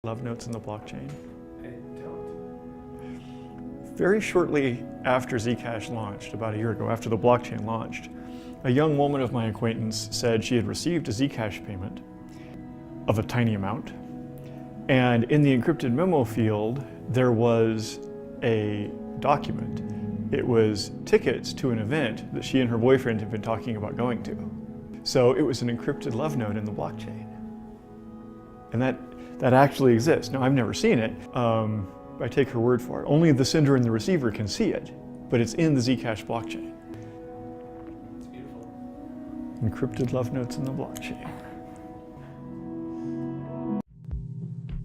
Love notes in the blockchain? I don't. Very shortly after Zcash launched, about a year ago, after the blockchain launched, a young woman of my acquaintance said she had received a Zcash payment of a tiny amount. And in the encrypted memo field, there was a document. It was tickets to an event that she and her boyfriend had been talking about going to. So it was an encrypted love note in the blockchain. And that actually exists. Now, I've never seen it. I take her word for it. Only the sender and the receiver can see it, but it's in the Zcash blockchain. It's beautiful. Encrypted love notes in the blockchain.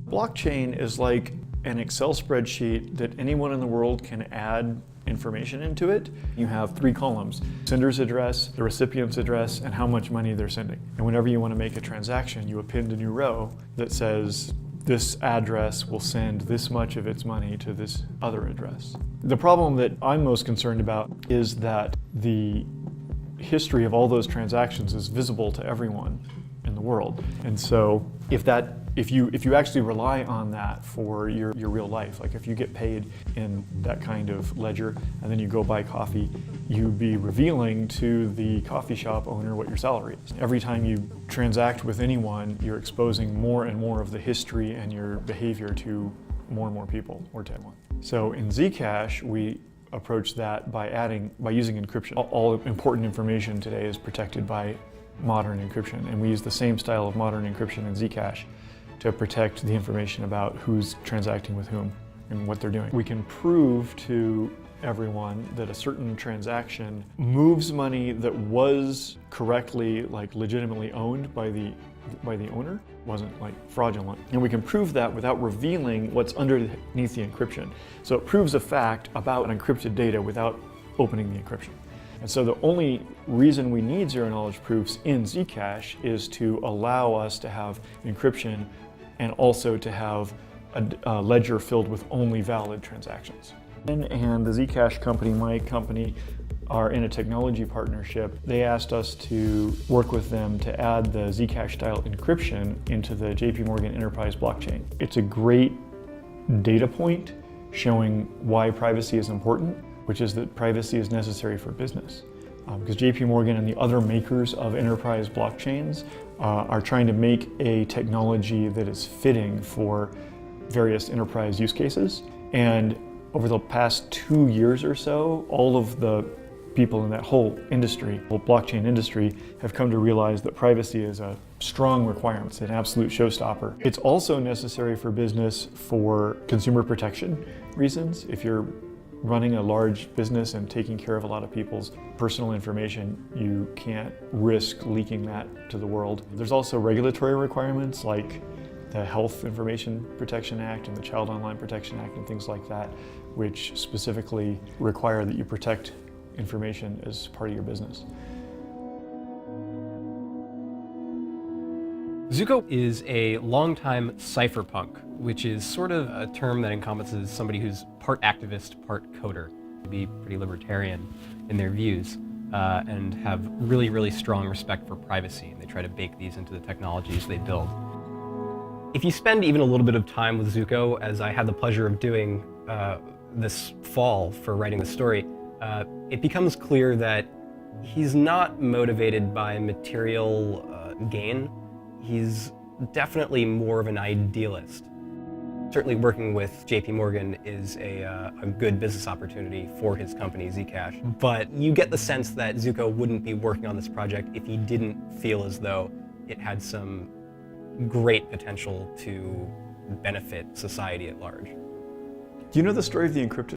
Blockchain is like an Excel spreadsheet that anyone in the world can add information into it. You have 3 columns: sender's address, the recipient's address, and how much money they're sending. And whenever you want to make a transaction, you append a new row that says this address will send this much of its money to this other address. The problem that I'm most concerned about is that the history of all those transactions is visible to everyone in the world. And so if you actually rely on that for your real life, like if you get paid in that kind of ledger and then you go buy coffee, you'd be revealing to the coffee shop owner what your salary is. Every time you transact with anyone, you're exposing more and more of the history and your behavior to more and more people, or to everyone. So in Zcash, we approach that by using encryption. All important information today is protected by modern encryption, and we use the same style of modern encryption in Zcash to protect the information about who's transacting with whom and what they're doing. We can prove to everyone that a certain transaction moves money that was correctly, legitimately owned by the owner, wasn't fraudulent. And we can prove that without revealing what's underneath the encryption. So it proves a fact about encrypted data without opening the encryption. And so the only reason we need zero-knowledge proofs in Zcash is to allow us to have encryption and also to have a ledger filled with only valid transactions. And the Zcash company, my company, are in a technology partnership. They asked us to work with them to add the Zcash-style encryption into the JP Morgan Enterprise blockchain. It's a great data point showing why privacy is important, which is that privacy is necessary for business. Because JP Morgan and the other makers of enterprise blockchains are trying to make a technology that is fitting for various enterprise use cases. And over the past 2 years or so, all of the people in that whole industry, whole blockchain industry, have come to realize that privacy is a strong requirement. It's an absolute showstopper. It's also necessary for business for consumer protection reasons. If you're running a large business and taking care of a lot of people's personal information, you can't risk leaking that to the world. There's also regulatory requirements like the Health Information Protection Act and the Child Online Protection Act and things like that, which specifically require that you protect information as part of your business. Zuko is a longtime cypherpunk, which is sort of a term that encompasses somebody who's part activist, part coder. They be pretty libertarian in their views and have really, really strong respect for privacy, and they try to bake these into the technologies they build. If you spend even a little bit of time with Zuko, as I had the pleasure of doing this fall for writing the story, it becomes clear that he's not motivated by material gain. He's definitely more of an idealist. Certainly working with JP Morgan is a good business opportunity for his company, Zcash. But you get the sense that Zuko wouldn't be working on this project if he didn't feel as though it had some great potential to benefit society at large. Do you know the story of the encrypted